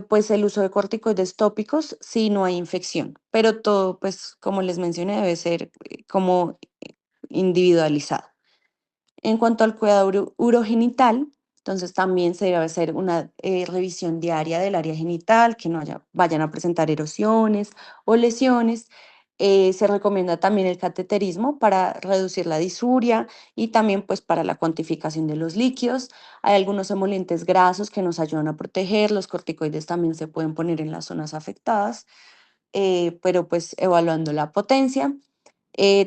pues el uso de corticoides tópicos si no hay infección, pero todo, pues como les mencioné, debe ser como individualizado. En cuanto al cuidado urogenital, entonces también se debe hacer una revisión diaria del área genital, que no vayan a presentar erosiones o lesiones. Se recomienda también el cateterismo para reducir la disuria y también pues para la cuantificación de los líquidos. Hay algunos emolientes grasos que nos ayudan a proteger. Los corticoides también se pueden poner en las zonas afectadas, pero pues evaluando la potencia.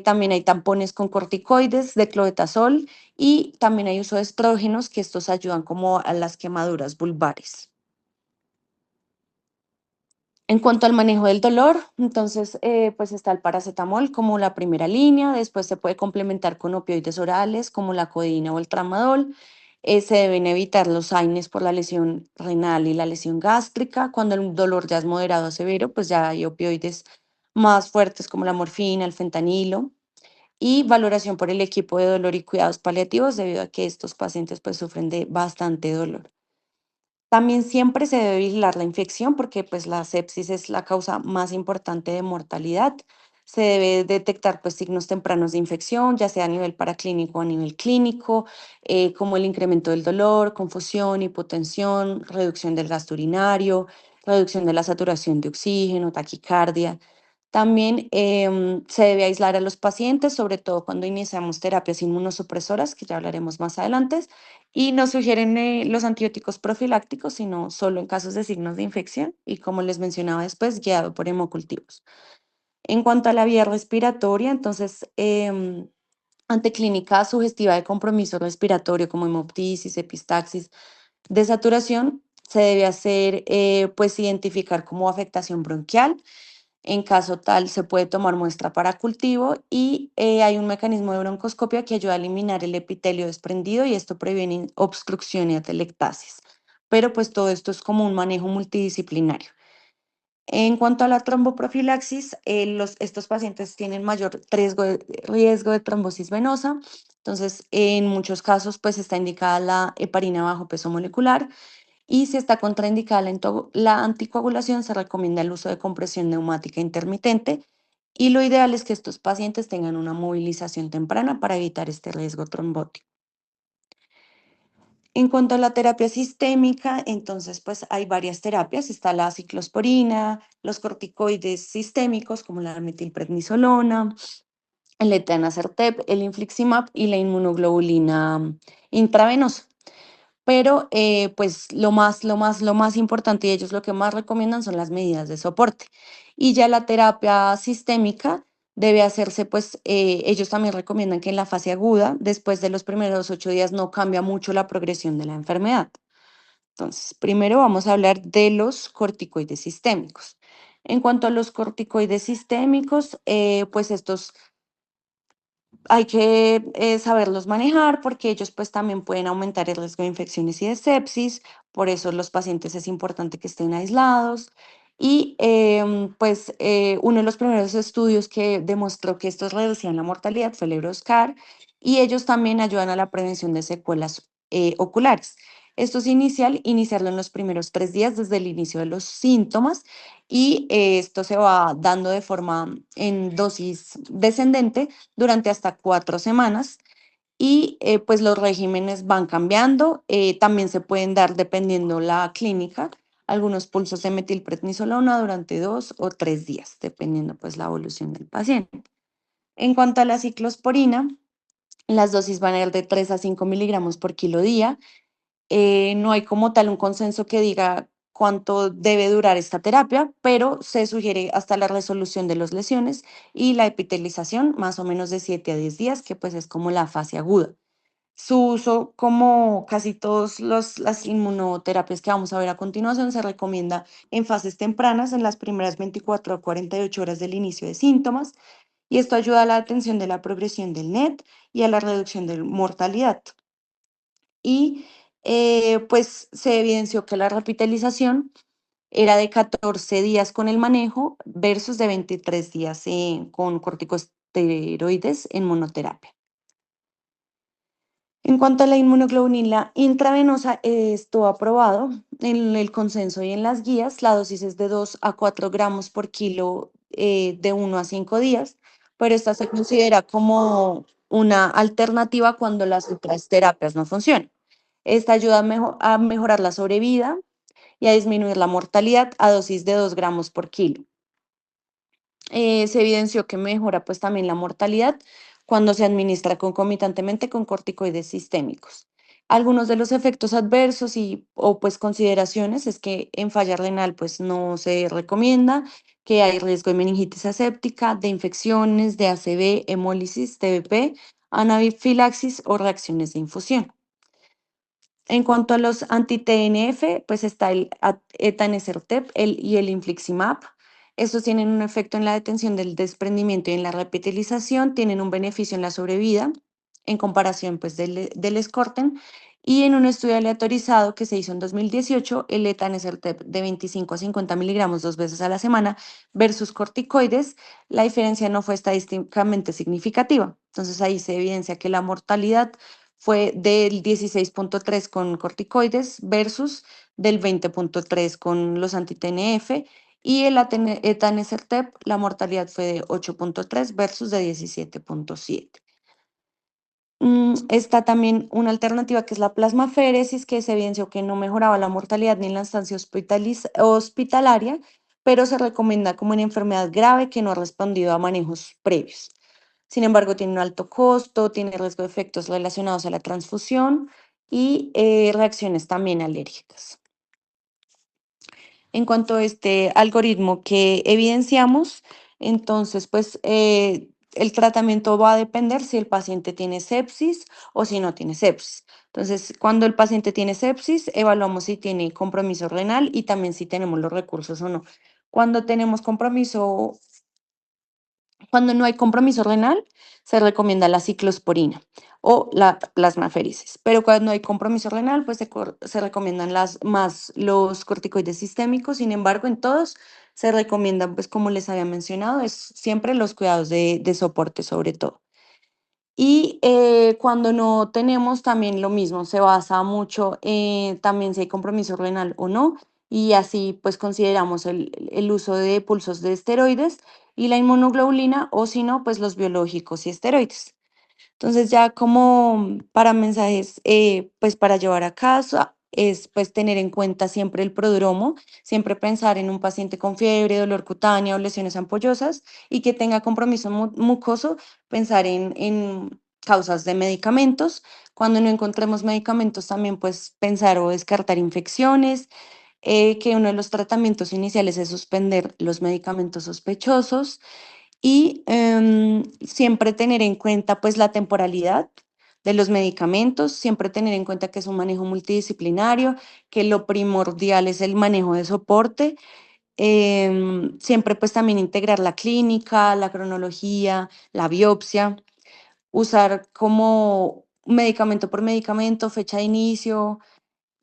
También hay tampones con corticoides de clobetasol y también hay uso de estrógenos, que estos ayudan como a las quemaduras vulvares. En cuanto al manejo del dolor, entonces pues está el paracetamol como la primera línea, después se puede complementar con opioides orales como la codeína o el tramadol. Se deben evitar los AINES por la lesión renal y la lesión gástrica. Cuando el dolor ya es moderado o severo, pues ya hay opioides más fuertes como la morfina, el fentanilo, y valoración por el equipo de dolor y cuidados paliativos debido a que estos pacientes pues sufren de bastante dolor. También siempre se debe vigilar la infección porque pues la sepsis es la causa más importante de mortalidad. Se debe detectar pues signos tempranos de infección, ya sea a nivel paraclínico o a nivel clínico, como el incremento del dolor, confusión, hipotensión, reducción del gasto urinario, reducción de la saturación de oxígeno, taquicardia. También se debe aislar a los pacientes, sobre todo cuando iniciamos terapias inmunosupresoras, que ya hablaremos más adelante, y nos sugieren los antibióticos profilácticos, sino solo en casos de signos de infección y, como les mencionaba después, guiado por hemocultivos. En cuanto a la vía respiratoria, entonces, ante clínica sugestiva de compromiso respiratorio como hemoptisis, epistaxis, desaturación, se debe hacer, pues, identificar como afectación bronquial. En caso tal, se puede tomar muestra para cultivo y hay un mecanismo de broncoscopia que ayuda a eliminar el epitelio desprendido y esto previene obstrucción y atelectasis. Pero pues todo esto es como un manejo multidisciplinario. En cuanto a la tromboprofilaxis, estos pacientes tienen mayor riesgo de trombosis venosa. Entonces, en muchos casos, pues está indicada la heparina bajo peso molecular, y si está contraindicada la anticoagulación, se recomienda el uso de compresión neumática intermitente, y lo ideal es que estos pacientes tengan una movilización temprana para evitar este riesgo trombótico. En cuanto a la terapia sistémica, entonces pues hay varias terapias. Está la ciclosporina, los corticoides sistémicos como la metilprednisolona, el etanercept, el infliximab y la inmunoglobulina intravenosa. Pero pues lo más importante, y ellos lo que más recomiendan son las medidas de soporte. Y ya la terapia sistémica debe hacerse, pues ellos también recomiendan que en la fase aguda, después de los primeros 8 días, no cambia mucho la progresión de la enfermedad. Entonces, primero vamos a hablar de los corticoides sistémicos. En cuanto a los corticoides sistémicos, pues estos hay que saberlos manejar porque ellos pues también pueden aumentar el riesgo de infecciones y de sepsis, por eso los pacientes es importante que estén aislados. Y pues uno de los primeros estudios que demostró que estos reducían la mortalidad fue el Euroscar, y ellos también ayudan a la prevención de secuelas oculares. Esto es iniciarlo en los primeros 3 días desde el inicio de los síntomas y esto se va dando de forma en dosis descendente durante hasta 4 semanas y pues los regímenes van cambiando, también se pueden dar dependiendo la clínica, algunos pulsos de metilprednisolona durante 2 o 3 días, dependiendo pues la evolución del paciente. En cuanto a la ciclosporina, las dosis van a ir de 3 a 5 miligramos por kilo día. No hay como tal un consenso que diga cuánto debe durar esta terapia, pero se sugiere hasta la resolución de las lesiones y la epitelización, más o menos de 7 a 10 días, que pues es como la fase aguda. Su uso, como casi todas las inmunoterapias que vamos a ver a continuación, se recomienda en fases tempranas, en las primeras 24 a 48 horas del inicio de síntomas, y esto ayuda a la atención de la progresión del NET y a la reducción de mortalidad. Y pues se evidenció que la repitalización era de 14 días con el manejo versus de 23 días con corticosteroides en monoterapia. En cuanto a la inmunoglobulina intravenosa, esto aprobado en el consenso y en las guías. La dosis es de 2 a 4 gramos por kilo de 1 a 5 días, pero esta se considera como una alternativa cuando las otras terapias no funcionan. Esta ayuda a mejorar la sobrevida y a disminuir la mortalidad a dosis de 2 gramos por kilo. Se evidenció que mejora pues también la mortalidad cuando se administra concomitantemente con corticoides sistémicos. Algunos de los efectos adversos y o pues consideraciones es que en falla renal pues no se recomienda, que hay riesgo de meningitis aséptica, de infecciones, de ACV, hemólisis, TBP, anafilaxis o reacciones de infusión. En cuanto a los anti-TNF, pues está el etanercept y el infliximab. Estos tienen un efecto en la detención del desprendimiento y en la repitalización, tienen un beneficio en la sobrevida en comparación pues del Escorten. Y en un estudio aleatorizado que se hizo en 2018, el etanercept de 25 a 50 miligramos 2 veces a la semana versus corticoides, la diferencia no fue estadísticamente significativa. Entonces ahí se evidencia que la mortalidad fue del 16,3 con corticoides versus del 20,3 con los anti-TNF y el etanercept, la mortalidad fue de 8,3 versus de 17,7. Está también una alternativa que es la plasmaféresis, que se evidenció que no mejoraba la mortalidad ni en la estancia hospitalaria, pero se recomienda como una enfermedad grave que no ha respondido a manejos previos. Sin embargo, tiene un alto costo, tiene riesgo de efectos relacionados a la transfusión y reacciones también alérgicas. En cuanto a este algoritmo que evidenciamos, entonces, pues el tratamiento va a depender si el paciente tiene sepsis o si no tiene sepsis. Entonces, cuando el paciente tiene sepsis, evaluamos si tiene compromiso renal y también si tenemos los recursos o no. Cuando tenemos compromiso Cuando no hay compromiso renal, se recomienda la ciclosporina o la plasmaféresis, pero cuando hay compromiso renal, pues se recomiendan más los corticoides sistémicos. Sin embargo, en todos se recomiendan, pues como les había mencionado, es siempre los cuidados de soporte sobre todo. Y cuando no tenemos también lo mismo, se basa mucho también si hay compromiso renal o no, y así pues consideramos el uso de pulsos de esteroides y la inmunoglobulina, o si no, pues los biológicos y esteroides. Entonces ya como para mensajes, pues para llevar a casa es pues tener en cuenta siempre el prodromo, siempre pensar en un paciente con fiebre, dolor cutáneo o lesiones ampollosas y que tenga compromiso mucoso, pensar en causas de medicamentos. Cuando no encontremos medicamentos también pues pensar o descartar infecciones, que uno de los tratamientos iniciales es suspender los medicamentos sospechosos y siempre tener en cuenta pues la temporalidad de los medicamentos, siempre tener en cuenta que es un manejo multidisciplinario, que lo primordial es el manejo de soporte, siempre pues también integrar la clínica, la cronología, la biopsia, usar como medicamento por medicamento, fecha de inicio,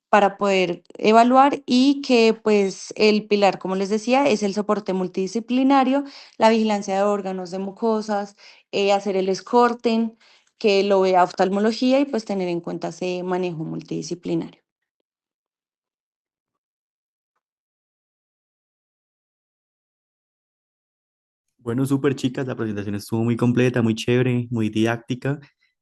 para poder evaluar y que pues el pilar, como les decía, es el soporte multidisciplinario, la vigilancia de órganos, de mucosas, hacer el escorten, que lo vea oftalmología y pues tener en cuenta ese manejo multidisciplinario. Bueno, súper chicas, la presentación estuvo muy completa, muy chévere, muy didáctica.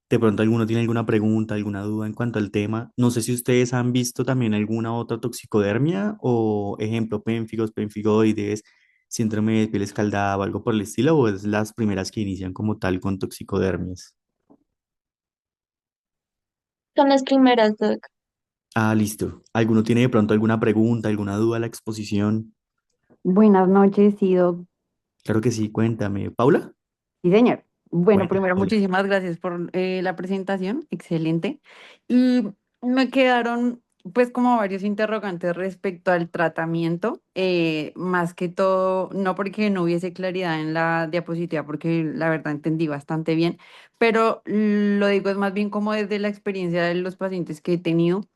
De pronto alguno tiene alguna pregunta, alguna duda en cuanto al tema. No sé si ustedes han visto también alguna otra toxicodermia o ejemplo, pénfigos, penfigoides, síndrome de piel escaldada o algo por el estilo, o es las primeras que inician como tal con toxicodermias. Son las primeras, Doc. Ah, listo. ¿Alguno tiene de pronto alguna pregunta, alguna duda a la exposición? Buenas noches, Ido. Claro que sí, cuéntame. ¿Paula? Sí, señor. Bueno, Cuéntame, primero, Paula. muchísimas gracias por la presentación, excelente. Y me quedaron, pues, como varios interrogantes respecto al tratamiento, más que todo, no porque no hubiese claridad en la diapositiva, porque la verdad entendí bastante bien, pero lo digo es más bien como desde la experiencia de los pacientes que he tenido.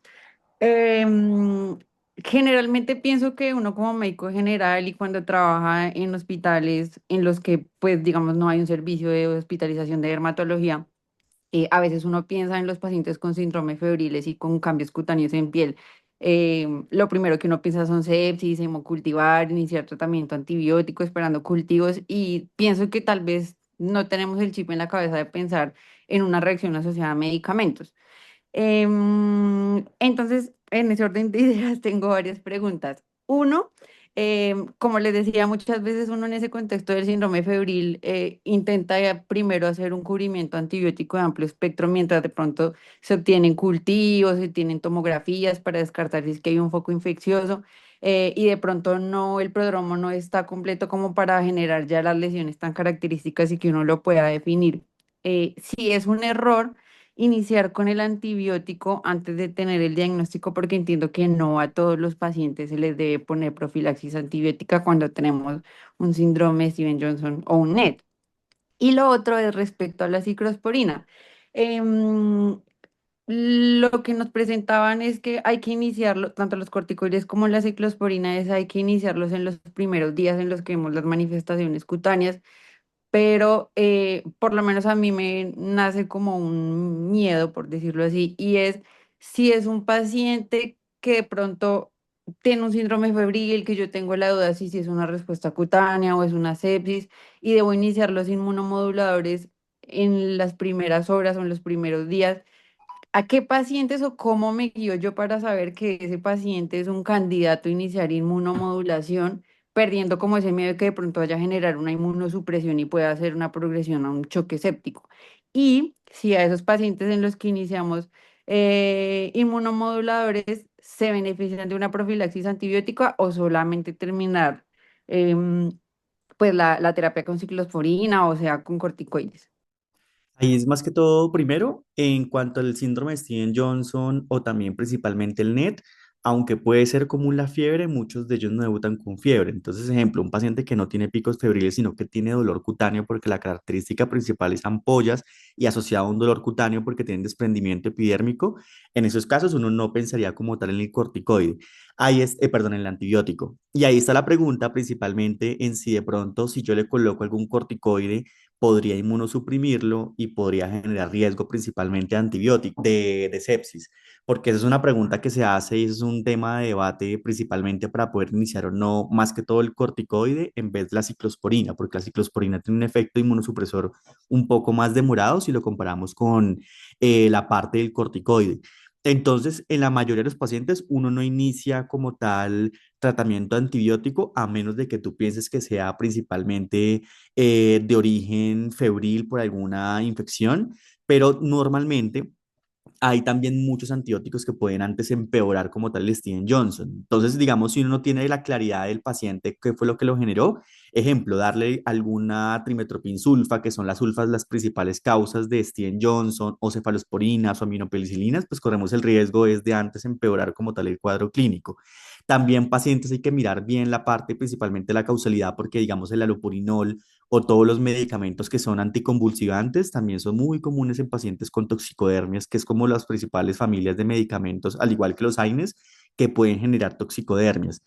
Em, Generalmente pienso que uno como médico general y cuando trabaja en hospitales en los que pues digamos no hay un servicio de hospitalización de dermatología, a veces uno piensa en los pacientes con síndrome febriles y con cambios cutáneos en piel. Lo primero que uno piensa son sepsis, hemocultivar, iniciar tratamiento antibiótico, esperando cultivos y pienso que tal vez no tenemos el chip en la cabeza de pensar en una reacción asociada a medicamentos. Entonces, en ese orden de ideas tengo varias preguntas. Uno, como les decía, muchas veces uno en ese contexto del síndrome febril intenta primero hacer un cubrimiento antibiótico de amplio espectro, mientras de pronto se obtienen cultivos, se tienen tomografías para descartar si es que hay un foco infeccioso, y de pronto no, el prodromo no está completo como para generar ya las lesiones tan características y que uno lo pueda definir. Si es un error iniciar con el antibiótico antes de tener el diagnóstico, porque entiendo que no a todos los pacientes se les debe poner profilaxis antibiótica cuando tenemos un síndrome Steven-Johnson o un NET. Y lo otro es respecto a la ciclosporina. Em, lo que nos presentaban es que hay que iniciarlo, tanto los corticoides como la ciclosporina, hay que iniciarlos en los primeros días en los que vemos las manifestaciones cutáneas, pero por lo menos a mí me nace como un miedo, por decirlo así, y es si es un paciente que de pronto tiene un síndrome febril, que yo tengo la duda si es una respuesta cutánea o es una sepsis, y debo iniciar los inmunomoduladores en las primeras horas o en los primeros días. ¿A qué pacientes o cómo me guío yo para saber que ese paciente es un candidato a iniciar inmunomodulación, perdiendo como ese miedo de que de pronto vaya a generar una inmunosupresión y pueda hacer una progresión a un choque séptico? Y si a esos pacientes en los que iniciamos inmunomoduladores se benefician de una profilaxis antibiótica o solamente terminar em, pues la terapia con ciclosporina o sea con corticoides. Ahí es más que todo, primero, en cuanto al síndrome de Steven-Johnson o también principalmente el NET, aunque puede ser común la fiebre, muchos de ellos no debutan con fiebre. Entonces, ejemplo, un paciente que no tiene picos febriles, sino que tiene dolor cutáneo porque la característica principal es ampollas y asociado a un dolor cutáneo porque tienen desprendimiento epidérmico, en esos casos uno no pensaría como tal en el corticoide. Ahí es, perdón, en el antibiótico. Y ahí está la pregunta principalmente en si de pronto, si yo le coloco algún corticoide, podría inmunosuprimirlo y podría generar riesgo principalmente de antibiótico, de sepsis, porque esa es una pregunta que se hace y ese es un tema de debate principalmente para poder iniciar o no, más que todo el corticoide en vez de la ciclosporina, porque la ciclosporina tiene un efecto inmunosupresor un poco más demorado si lo comparamos con la parte del corticoide. Entonces, en la mayoría de los pacientes, uno no inicia como tal tratamiento antibiótico a menos de que tú pienses que sea principalmente de origen febril por alguna infección, pero normalmente hay también muchos antibióticos que pueden antes empeorar como tal el Steven Johnson. Entonces, digamos, si uno no tiene la claridad del paciente, qué fue lo que lo generó, ejemplo, darle alguna trimetoprim sulfa, que son las sulfas las principales causas de Steven Johnson, o cefalosporinas o aminopenicilinas, pues corremos el riesgo desde antes empeorar como tal el cuadro clínico. También pacientes hay que mirar bien la parte, principalmente la causalidad, porque digamos el alopurinol o todos los medicamentos que son anticonvulsivantes también son muy comunes en pacientes con toxicodermias, que es como las principales familias de medicamentos, al igual que los AINES, que pueden generar toxicodermias.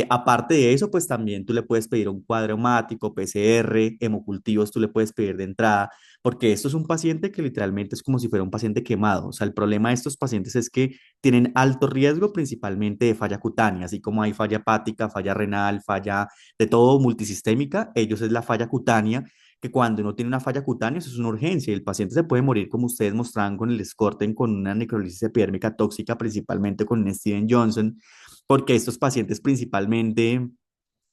Aparte de eso, pues también tú le puedes pedir un cuadro hemático, PCR, hemocultivos, tú le puedes pedir de entrada, porque esto es un paciente que literalmente es como si fuera un paciente quemado. O sea, el problema de estos pacientes es que tienen alto riesgo principalmente de falla cutánea, así como hay falla hepática, falla renal, falla de todo multisistémica, ellos es la falla cutánea, que cuando uno tiene una falla cutánea, eso es una urgencia y el paciente se puede morir, como ustedes mostraban con el Scorten, con una necrólisis epidérmica tóxica, principalmente con un Steven Johnson, porque estos pacientes principalmente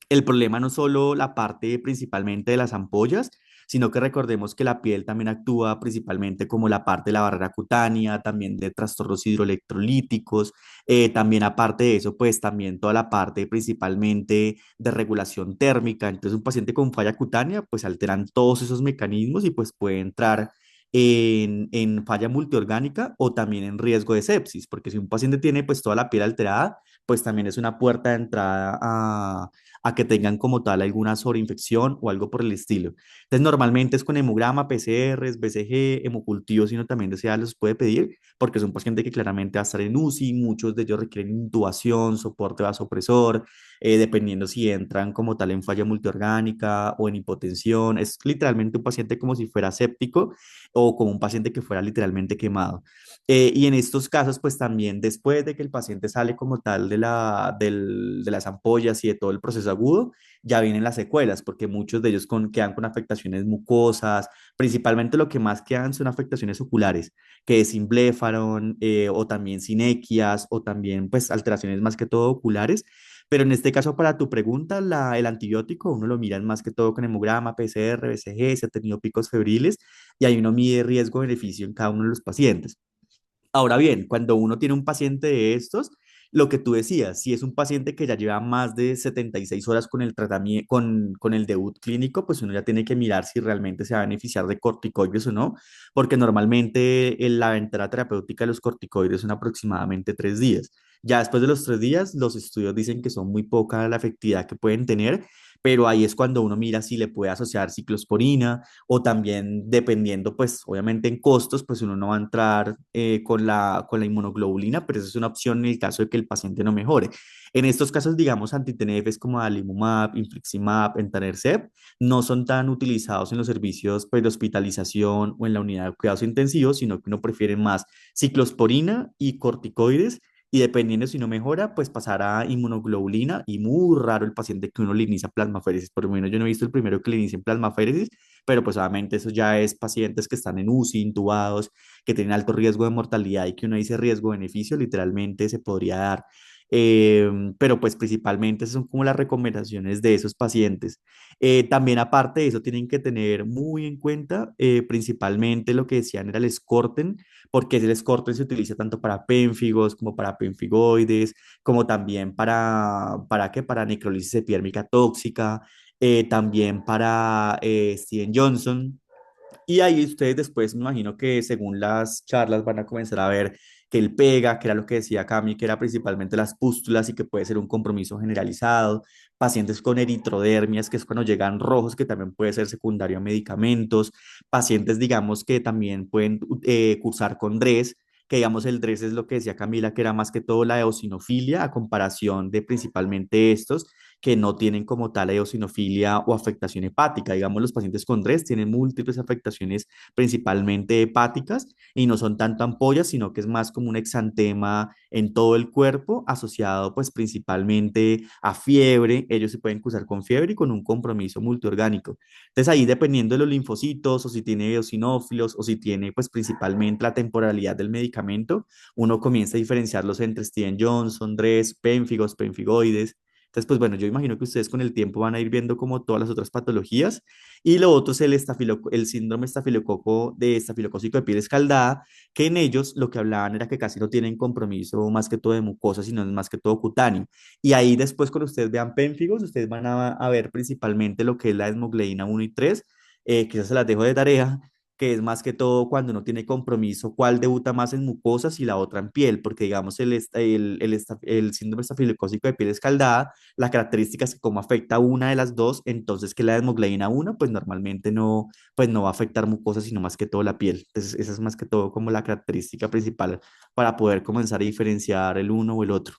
el problema no solo la parte principalmente de las ampollas, sino que recordemos que la piel también actúa principalmente como la parte de la barrera cutánea, también de trastornos hidroelectrolíticos, también aparte de eso, pues también toda la parte principalmente de regulación térmica. Entonces, un paciente con falla cutánea, pues alteran todos esos mecanismos y pues puede entrar en falla multiorgánica o también en riesgo de sepsis, porque si un paciente tiene pues toda la piel alterada, pues también es una puerta de entrada a que tengan como tal alguna sobreinfección o algo por el estilo. Entonces, normalmente es con hemograma, PCRs, BCG, hemocultivos, si uno también desea, los puede pedir, porque es un paciente que claramente va a estar en UCI, muchos de ellos requieren intubación, soporte vasopresor, dependiendo si entran como tal en falla multiorgánica o en hipotensión. Es literalmente un paciente como si fuera séptico o como un paciente que fuera literalmente quemado. Y en estos casos, pues también después de que el paciente sale como tal de las ampollas y de todo el proceso agudo, ya vienen las secuelas, porque muchos de ellos quedan con afectaciones mucosas, principalmente lo que más quedan son afectaciones oculares, que es sin bléfaron, o también sinequias, o también pues alteraciones más que todo oculares. Pero en este caso, para tu pregunta, el antibiótico uno lo mira más que todo con hemograma, PCR, BCG, si ha tenido picos febriles, y ahí uno mide riesgo-beneficio en cada uno de los pacientes. Ahora bien, cuando uno tiene un paciente de estos, lo que tú decías, si es un paciente que ya lleva más de 76 horas con el tratamiento, con el debut clínico, pues uno ya tiene que mirar si realmente se va a beneficiar de corticoides o no, porque normalmente la ventana terapéutica de los corticoides son aproximadamente 3 días. Ya después de los 3 días, los estudios dicen que son muy poca la efectividad que pueden tener, pero ahí es cuando uno mira si le puede asociar ciclosporina o también dependiendo, pues obviamente en costos, pues uno no va a entrar con la inmunoglobulina, pero esa es una opción en el caso de que el paciente no mejore. En estos casos, digamos, anti-TNFs como adalimumab, infliximab, entanercept, no son tan utilizados en los servicios pues, de hospitalización o en la unidad de cuidados intensivos, sino que uno prefiere más ciclosporina y corticoides y dependiendo si no mejora, pues pasar a inmunoglobulina y muy raro el paciente que uno le inicia plasmaféresis. Por lo menos yo no he visto el primero que le inicien plasmaféresis, pero pues obviamente eso ya es pacientes que están en UCI, intubados, que tienen alto riesgo de mortalidad y que uno dice riesgo-beneficio, literalmente se podría dar. Pero pues principalmente esas son como las recomendaciones de esos pacientes. También aparte de eso, tienen que tener muy en cuenta principalmente lo que decían era el Scorten, porque el Scorten se utiliza tanto para pénfigos como para pemfigoides, como también para necrólisis epidérmica tóxica, también para Steven Johnson. Y ahí ustedes después, me imagino que según las charlas van a comenzar a ver que el pega, que era lo que decía Cami, que era principalmente las pústulas y que puede ser un compromiso generalizado, pacientes con eritrodermias, que es cuando llegan rojos, que también puede ser secundario a medicamentos, pacientes, digamos, que también pueden cursar con DRES, que digamos el DRES es lo que decía Camila, que era más que todo la eosinofilia a comparación de principalmente estos que no tienen como tal eosinofilia o afectación hepática. Digamos, los pacientes con DRES tienen múltiples afectaciones, principalmente hepáticas, y no son tanto ampollas, sino que es más como un exantema en todo el cuerpo, asociado pues principalmente a fiebre. Ellos se pueden cursar con fiebre y con un compromiso multiorgánico. Entonces ahí dependiendo de los linfocitos, o si tiene eosinófilos, o si tiene pues principalmente la temporalidad del medicamento, uno comienza a diferenciarlos entre Steven Johnson, DRES, pénfigos, penfigoides. Entonces, pues bueno, yo imagino que ustedes con el tiempo van a ir viendo como todas las otras patologías. Y lo otro es el síndrome estafilocócico de piel escaldada, que en ellos lo que hablaban era que casi no tienen compromiso más que todo de mucosa, sino es más que todo cutáneo. Y ahí después cuando ustedes vean pénfigos, ustedes van a ver principalmente lo que es la desmogleína 1 y 3, que esas se las dejo de tarea, que es más que todo cuando uno tiene compromiso, cuál debuta más en mucosas y la otra en piel, porque digamos el síndrome estafilocócico de piel escaldada, la característica es que como afecta una de las dos, entonces que la desmogleína 1, pues normalmente no, pues no va a afectar mucosas, sino más que todo la piel. Entonces esa es más que todo como la característica principal para poder comenzar a diferenciar el uno o el otro.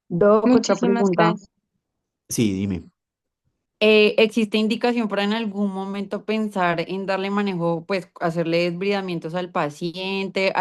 Doc, otra Muchísimas pregunta. gracias. Sí, dime. ¿Existe indicación para en algún momento pensar en darle manejo, pues hacerle desbridamientos al paciente?